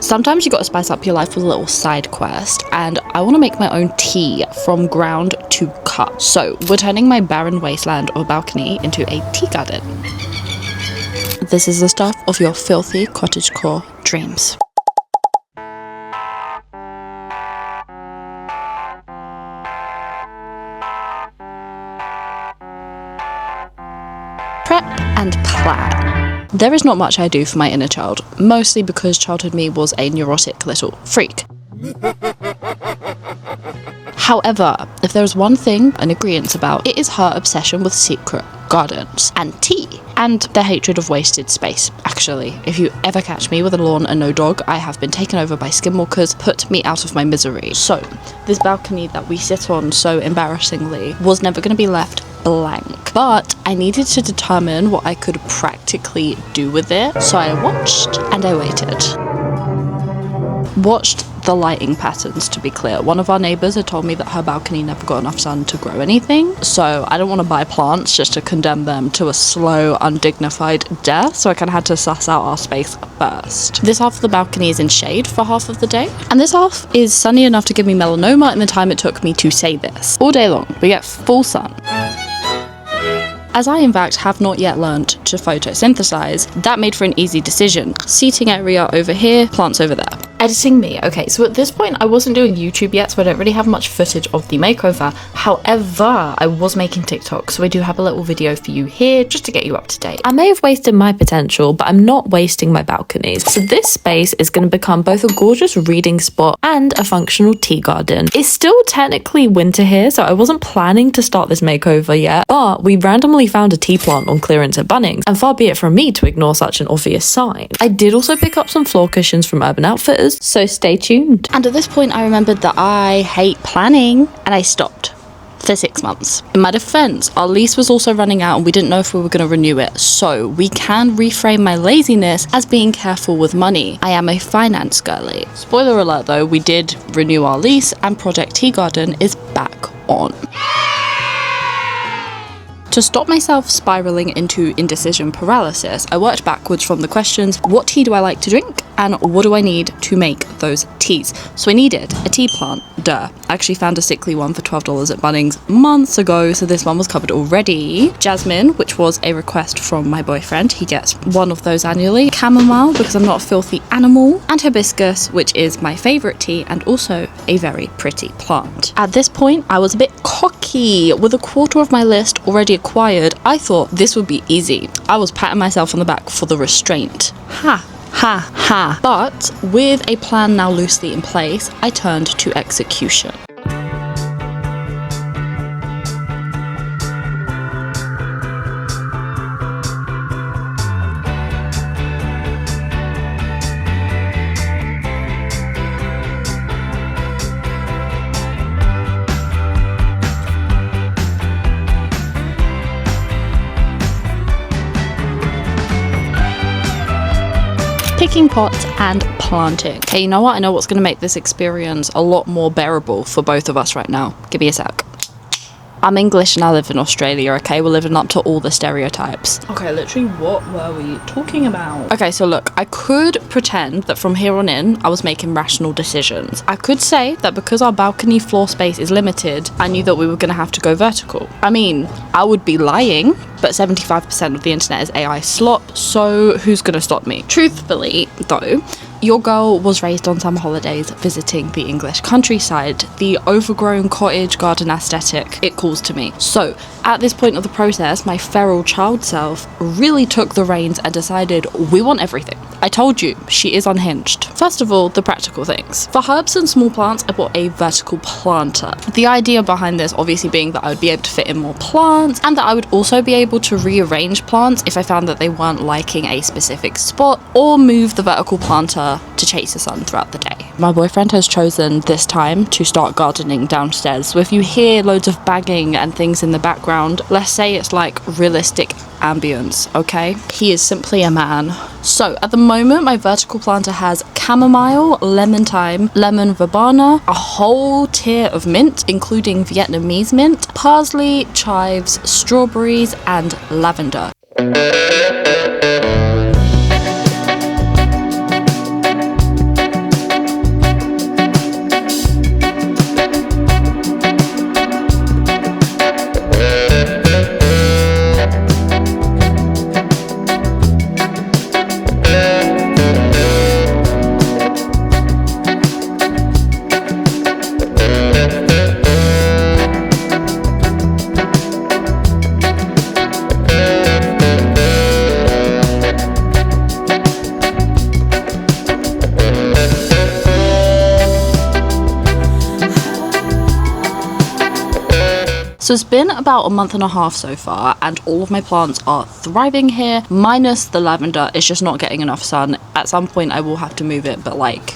Sometimes you gotta spice up your life with a little side quest, and I want to make my own tea from ground to cup. So we're turning my barren wasteland or balcony into a tea garden. This is the stuff of your filthy cottagecore dreams. Prep and plan. There is not much I do for my inner child, mostly because childhood me was a neurotic little freak. However, if there is one thing an agreeance about, it is her obsession with secret gardens and tea, and their hatred of wasted space. Actually, if you ever catch me with a lawn and no dog, I have been taken over by skinwalkers. Put me out of my misery. So, this balcony that we sit on so embarrassingly was never going to be left blank, but I needed to determine what I could practically do with it, so I watched and I waited. Watched the lighting patterns, to be clear. One of our neighbours had told me that her balcony never got enough sun to grow anything, so I don't want to buy plants just to condemn them to a slow, undignified death, so I kind of had to suss out our space first. This half of the balcony is in shade for half of the day, and this half is sunny enough to give me melanoma in the time it took me to say this. All day long, we get full sun. As I in fact have not yet learned to photosynthesize, that made for an easy decision. Seating area over here, plants over there. Editing me. Okay, so at this point I wasn't doing YouTube yet, so I don't really have much footage of the makeover. However, I was making TikTok, so I do have a little video for you here just to get you up to date. I may have wasted my potential, but I'm not wasting my balconies. So this space is going to become both a gorgeous reading spot and a functional tea garden. It's still technically winter here, so I wasn't planning to start this makeover yet, but we randomly found a tea plant on clearance at Bunnings, and far be it from me to ignore such an obvious sign. I did also pick up some floor cushions from Urban Outfitters, so stay tuned. And at this point I remembered that I hate planning, and I stopped for 6 months. In my defense, our lease was also running out and we didn't know if we were going to renew it, so we can reframe my laziness as being careful with money. I am a finance girly. Spoiler alert though, we did renew our lease and Project Tea Garden is back on. To stop myself spiraling into indecision paralysis, I worked backwards from the questions, what tea do I like to drink? And what do I need to make those teas? So I needed a tea plant, duh. I actually found a sickly one for $12 at Bunnings months ago, so this one was covered already. Jasmine, which was a request from my boyfriend, he gets one of those annually. Chamomile, because I'm not a filthy animal. And hibiscus, which is my favourite tea and also a very pretty plant. At this point, I was a bit cocky. With a quarter of my list already acquired, I thought this would be easy. I was patting myself on the back for the restraint. Ha! Ha ha. But with a plan now loosely in place, I turned to execution. Picking pots and planting. Okay, you know what? I know what's going to make this experience a lot more bearable for both of us right now. Give me a sec. I'm English and I live in Australia, okay? We're living up to all the stereotypes. Okay, literally, what were we talking about? Okay, so look, I could pretend that from here on in, I was making rational decisions. I could say that because our balcony floor space is limited, I knew that we were going to have to go vertical. I mean, I would be lying, but 75% of the internet is AI slop, so who's going to stop me? Truthfully, though, your girl was raised on summer holidays visiting the English countryside. The overgrown cottage garden aesthetic, it calls to me. So, at this point of the process, my feral child self really took the reins and decided we want everything. I told you, she is unhinged. First of all, the practical things. For herbs and small plants, I bought a vertical planter. The idea behind this obviously being that I would be able to fit in more plants and that I would also be able to rearrange plants if I found that they weren't liking a specific spot, or move the vertical planter to chase the sun throughout the day. My boyfriend has chosen this time to start gardening downstairs, so if you hear loads of banging and things in the background, let's say it's like realistic ambience, okay? He is simply a man. So at the moment, my vertical planter has chamomile, lemon thyme, lemon verbena, a whole tier of mint, including Vietnamese mint, parsley, chives, strawberries, and lavender. So it's been about a month and a half so far, and all of my plants are thriving here, minus the lavender. It's just not getting enough sun. At some point I will have to move it, but like,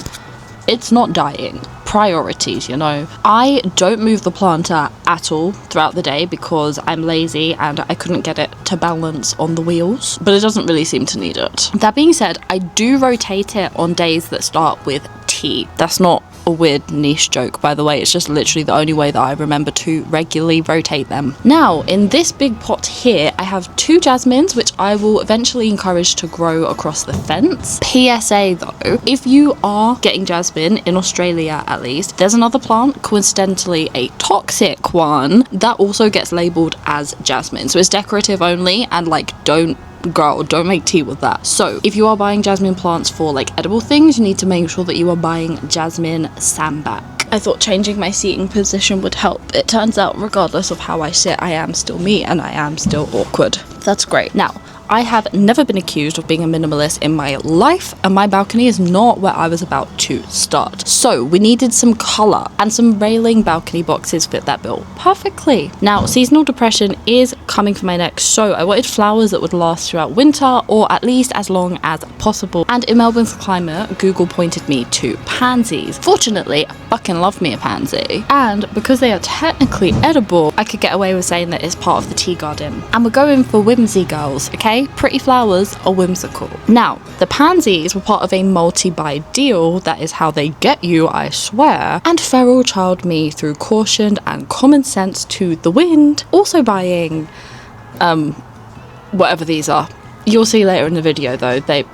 it's not dying. Priorities, you know. I don't move the planter at all throughout the day because I'm lazy and I couldn't get it to balance on the wheels, but it doesn't really seem to need it. That being said, I do rotate it on days that start with T. That's not a weird niche joke, by the way. It's just literally the only way that I remember to regularly rotate them. Now, in this big pot here, I have 2 jasmines, which I will eventually encourage to grow across the fence. PSA though, if you are getting jasmine, in Australia at least, there's another plant, coincidentally a toxic one, that also gets labeled as jasmine. So it's decorative only, and like, don't make tea with that. So if you are buying jasmine plants for like edible things, you need to make sure that you are buying jasmine sambac. I thought changing my seating position would help. It turns out regardless of how I sit, I am still me and I am still awkward. That's great. Now, I have never been accused of being a minimalist in my life, and my balcony is not where I was about to start. So we needed some colour, and some railing balcony boxes fit that bill perfectly. Now, seasonal depression is coming for my neck, so I wanted flowers that would last throughout winter, or at least as long as possible. And in Melbourne's climate, Google pointed me to pansies. Fortunately, I fucking love me a pansy. And because they are technically edible, I could get away with saying that it's part of the tea garden. And we're going for whimsy girls, okay? Pretty flowers are whimsical. Now, the pansies were part of a multi-buy deal. That is how they get you, I swear. And feral child me threw caution and common sense to the wind, also buying, whatever these are. You'll see later in the video though, that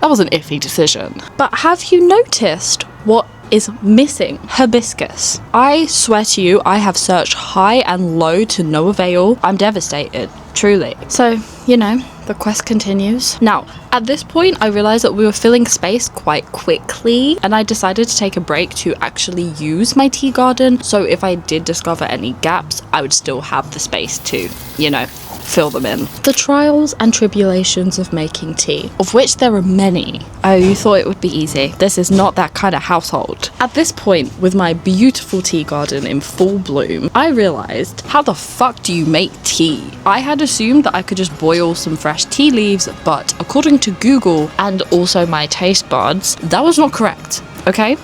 was an iffy decision. But have you noticed what is missing? Hibiscus. I swear to you, I have searched high and low to no avail. I'm devastated, truly. So, you know, the quest continues. Now, at this point, I realized that we were filling space quite quickly, and I decided to take a break to actually use my tea garden. So if I did discover any gaps, I would still have the space to, you know, fill them in. The trials and tribulations of making tea, of which there are many. Oh, you thought it would be easy. This is not that kind of household. At this point, with my beautiful tea garden in full bloom, I realized, how the fuck do you make tea? I had assumed that I could just boil some fresh tea leaves, but according to Google and also my taste buds, that was not correct, okay?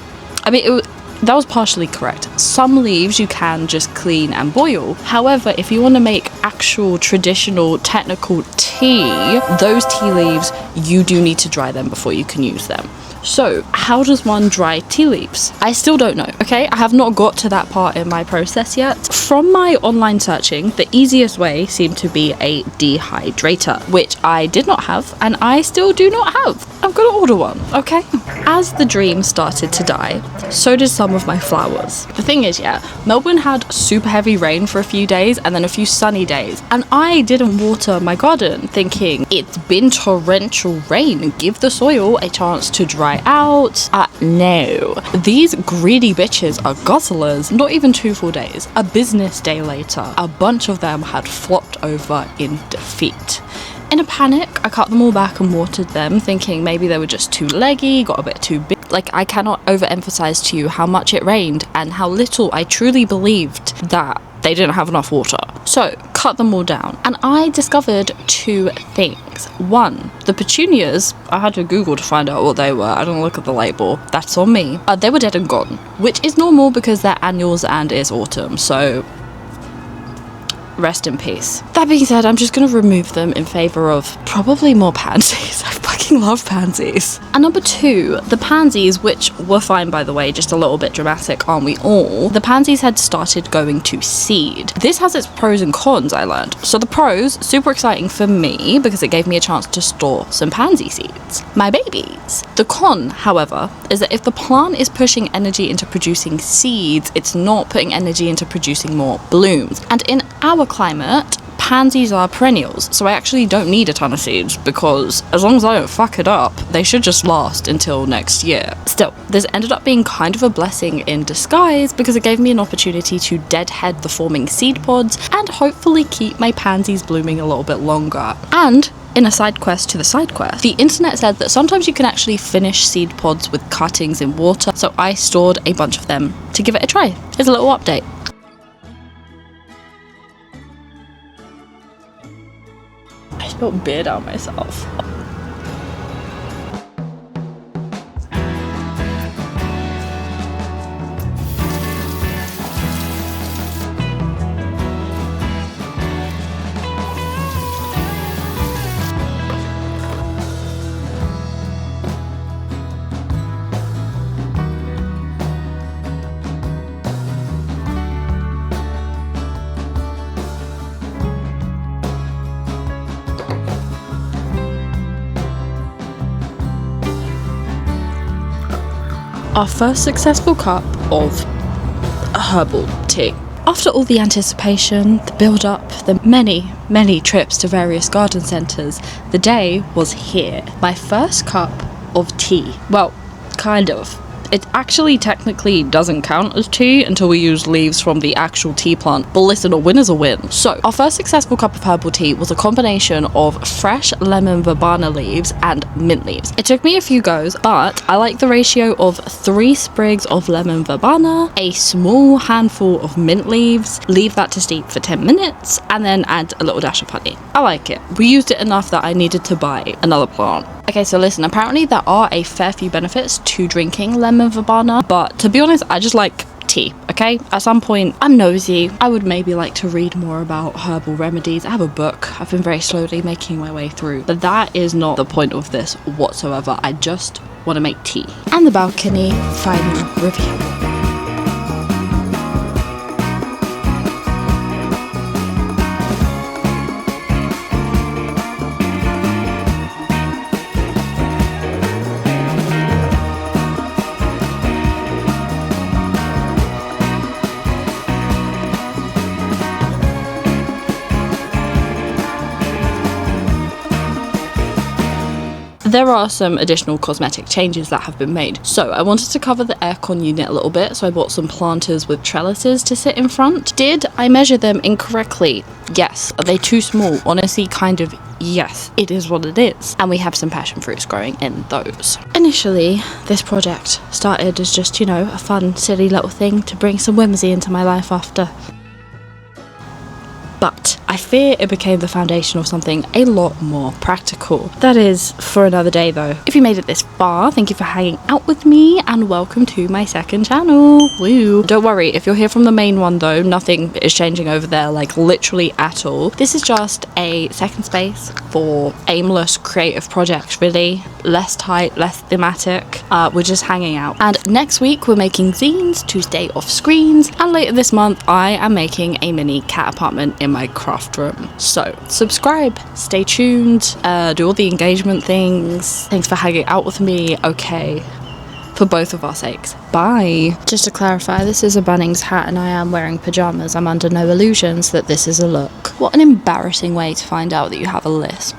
I mean, that was partially correct. Some leaves you can just clean and boil. However, if you want to make actual traditional technical tea, those tea leaves, you do need to dry them before you can use them. So, how does one dry tea leaves? I still don't know, okay? I have not got to that part in my process yet. From my online searching, the easiest way seemed to be a dehydrator, which I did not have, and I still do not have. I'm gonna order one, okay? As the dream started to die, so did some of my flowers. The thing is, yeah, Melbourne had super heavy rain for a few days and then a few sunny days, and I didn't water my garden thinking it's been torrential rain, give the soil a chance to dry out. No. These greedy bitches are guzzlers. Not even 2 full days. A business day later, a bunch of them had flopped over in defeat. In a panic, I cut them all back and watered them, thinking maybe they were just too leggy, got a bit too big. Like, I cannot overemphasize to you how much it rained and how little I truly believed that they didn't have enough water. So, cut them all down. And I discovered 2 things. 1, the petunias, I had to Google to find out what they were. I don't look at the label. That's on me. They were dead and gone, which is normal because they're annuals and it's autumn. So, rest in peace. That being said, I'm just going to remove them in favour of probably more pansies. I fucking love pansies. And number 2, the pansies, which were fine by the way, just a little bit dramatic, aren't we all? The pansies had started going to seed. This has its pros and cons, I learned. So the pros, super exciting for me because it gave me a chance to store some pansy seeds. My babies. The con, however, is that if the plant is pushing energy into producing seeds, it's not putting energy into producing more blooms. And in our climate, pansies are perennials, so I actually don't need a ton of seeds because as long as I don't fuck it up, they should just last until next year. Still, this ended up being kind of a blessing in disguise because it gave me an opportunity to deadhead the forming seed pods and hopefully keep my pansies blooming a little bit longer. And in a side quest to the side quest, the internet said that sometimes you can actually finish seed pods with cuttings in water, so I stored a bunch of them to give it a try. Here's a little update. got beer down myself. Our first successful cup of herbal tea. After all the anticipation, the build-up, the many trips to various garden centres, the day was here. My first cup of tea. Well, kind of. It actually technically doesn't count as tea until we use leaves from the actual tea plant. But listen, a win is a win. So, our first successful cup of herbal tea was a combination of fresh lemon verbena leaves and mint leaves. It took me a few goes, but I like the ratio of 3 sprigs of lemon verbena, a small handful of mint leaves, leave that to steep for 10 minutes, and then add a little dash of honey. I like it. We used it enough that I needed to buy another plant. Okay, so listen, apparently there are a fair few benefits to drinking lemon verbena, but to be honest, I just like tea, okay? At some point, I'm nosy. I would maybe like to read more about herbal remedies. I have a book I've been very slowly making my way through, but that is not the point of this whatsoever. I just want to make tea. And the balcony final review. There are some additional cosmetic changes that have been made. So I wanted to cover the aircon unit a little bit, so I bought some planters with trellises to sit in front. Did I measure them incorrectly? Yes. Are they too small? Honestly, kind of yes. It is what it is. And we have some passion fruits growing in those. Initially, this project started as just, you know, a fun, silly little thing to bring some whimsy into my life after. But I fear it became the foundation of something a lot more practical. That is for another day though. If you made it this far, thank you for hanging out with me and welcome to my second channel. Woo. Don't worry, if you're here from the main one though, nothing is changing over there, like literally at all. This is just a second space for aimless creative projects really. Less tight, less thematic. We're just hanging out. And next week we're making zines to stay off screens. And later this month I am making a mini cat apartment in my craft room. So subscribe, stay tuned, do all the engagement things. Thanks for hanging out with me. Okay, for both of our sakes. Bye. Just to clarify, this is a Bunnings hat and I am wearing pajamas. I'm under no illusions that this is a look. What an embarrassing way to find out that you have a lisp.